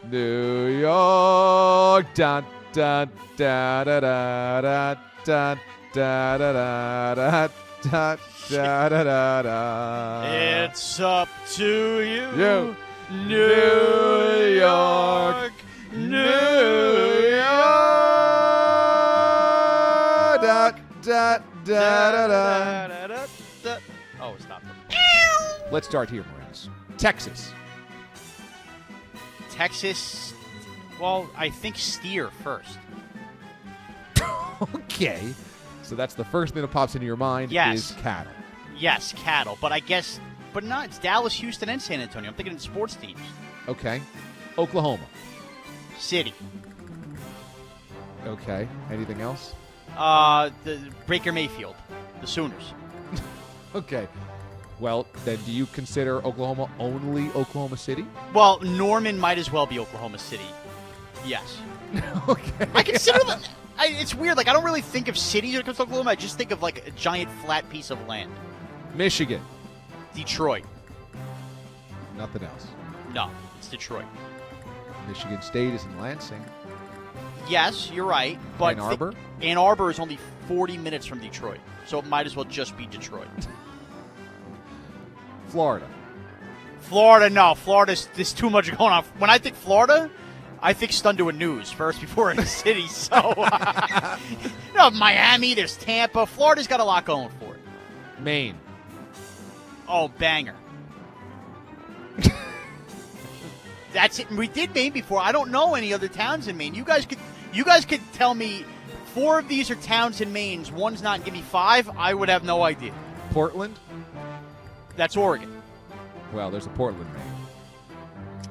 New York. Da da da da da da da da da da da da da da. It's up to you, New York, New York. Da da da da da. Oh, stop. Let's start here, Moraz. Texas. Texas. Well, I think steer first. Okay. So that's the first thing that pops into your mind is cattle. Yes, cattle. But I guess, not. It's Dallas, Houston, and San Antonio. I'm thinking of sports teams. Okay. Oklahoma. City. Okay. Anything else? The Baker Mayfield. The Sooners. Okay. Well, then do you consider Oklahoma only Oklahoma City? Well, Norman might as well be Oklahoma City. Yes. Okay. I consider them. It's weird. Like, I don't really think of cities when it comes to Oklahoma. I just think of, like, a giant flat piece of land. Michigan. Detroit. Nothing else. No, it's Detroit. Michigan State is in Lansing. Yes, you're right. But Ann Arbor? Ann Arbor is only 40 minutes from Detroit. So it might as well just be Detroit. Florida. Florida, no. There's too much going on. When I think Florida, I think Stundua News first before any city. So, Miami, there's Tampa. Florida's got a lot going for it. Maine. Oh, banger. That's it. We did Maine before. I don't know any other towns in Maine. You guys could tell me 4 of these are towns in Maine. One's not, and give me 5. I would have no idea. Portland. That's Oregon. Well, there's a Portland, Maine.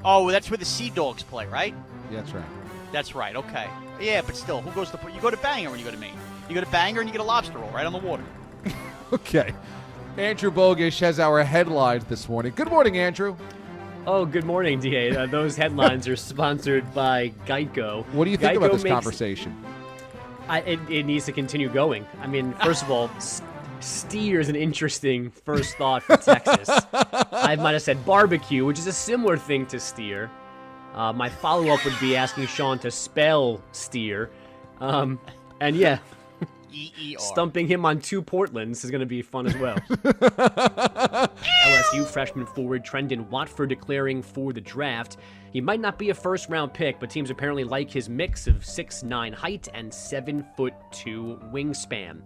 Oh, that's where the Sea Dogs play, right? Yeah, that's right. That's right. Okay. Yeah, but still, who goes to? You go to Bangor when you go to Maine. You go to Bangor and you get a lobster roll right on the water. Okay. Andrew Bogish has our headlines this morning. Good morning, Andrew. Oh, good morning, D.A. Those headlines are sponsored by Geico. What do you think Geico about this conversation? It needs to continue going. I mean, first of all, steer is an interesting first thought for Texas. I might have said barbecue, which is a similar thing to steer. My follow-up would be asking Sean to spell steer. And yeah, E-E-R. stumping him on 2 Portlands is going to be fun as well. LSU freshman forward Trendon Watford declaring for the draft. He might not be a first-round pick, but teams apparently like his mix of 6'9" height and 7'2" wingspan.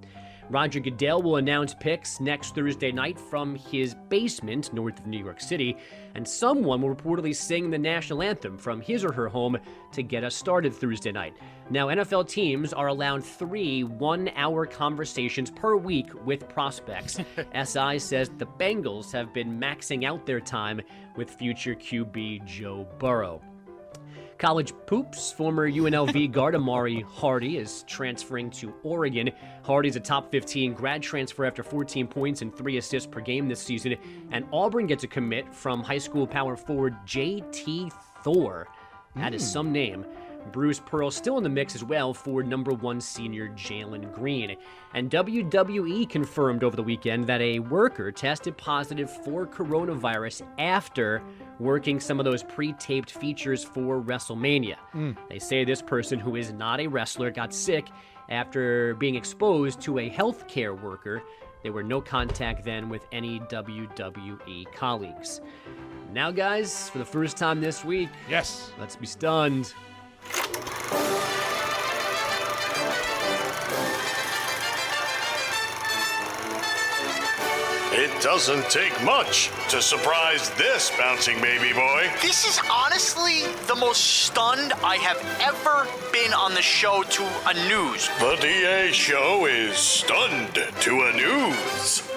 Roger Goodell will announce picks next Thursday night from his basement north of New York City, and someone will reportedly sing the national anthem from his or her home to get us started Thursday night. Now, NFL teams are allowed 3 one-hour conversations per week with prospects. SI says the Bengals have been maxing out their time with future QB Joe Burrow. College poops, former UNLV guard Amari Hardy is transferring to Oregon. Hardy's a top 15 grad transfer after 14 points and 3 assists per game this season. And Auburn gets a commit from high school power forward J.T. Thor. That is some name. Bruce Pearl still in the mix as well for number 1 senior Jalen Green. And WWE confirmed over the weekend that a worker tested positive for coronavirus after working some of those pre-taped features for WrestleMania. They say this person, who is not a wrestler, got sick after being exposed to a healthcare worker. There were no contact then with any WWE colleagues. Now, guys, for the first time this week, Yes. let's be stunned. It doesn't take much to surprise this bouncing baby boy. This is honestly the most stunned I have ever been on the show to a news. The DA show is stunned to a news.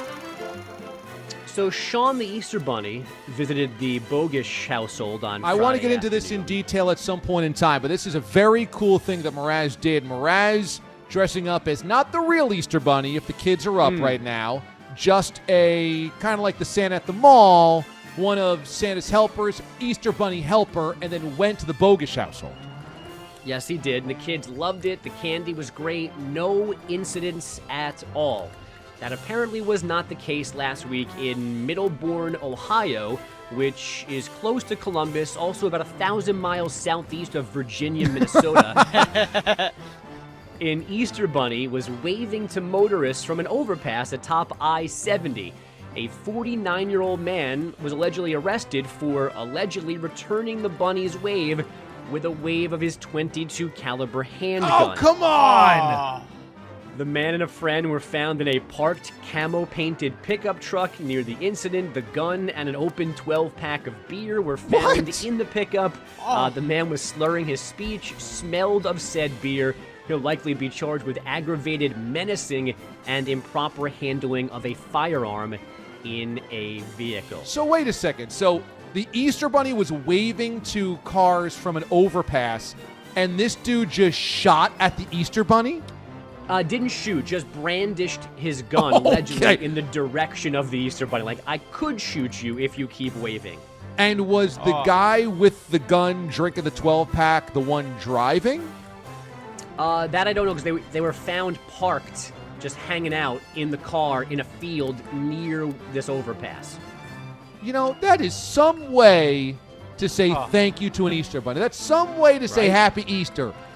So Sean the Easter Bunny visited the Bogish household on Friday I want to get into this in detail at some point in time, but this is a very cool thing that Mraz did. Mraz dressing up as not the real Easter Bunny, if the kids are up right now, just a kind of like the Santa at the mall, one of Santa's helpers, Easter Bunny helper, and then went to the Bogish household. Yes, he did, and the kids loved it. The candy was great. No incidents at all. That apparently was not the case last week in Middlebourne, Ohio, which is close to Columbus, also about 1,000 miles southeast of Virginia, Minnesota. An Easter Bunny was waving to motorists from an overpass atop I-70. A 49-year-old man was allegedly arrested for allegedly returning the bunny's wave with a wave of his .22 caliber handgun. Oh, come on! The man and a friend were found in a parked camo-painted pickup truck near the incident. The gun and an open 12-pack of beer were found in the pickup. The man was slurring his speech, smelled of said beer. He'll likely be charged with aggravated menacing and improper handling of a firearm in a vehicle. So wait a second. So the Easter Bunny was waving to cars from an overpass, and this dude just shot at the Easter Bunny? Didn't shoot, just brandished his gun allegedly in the direction of the Easter Bunny. Like, I could shoot you if you keep waving. And was the guy with the gun drinking the 12-pack the one driving? That I don't know, because they were found parked, just hanging out in the car in a field near this overpass. You know, that is some way to say thank you to an Easter Bunny. That's some way to say Happy Easter.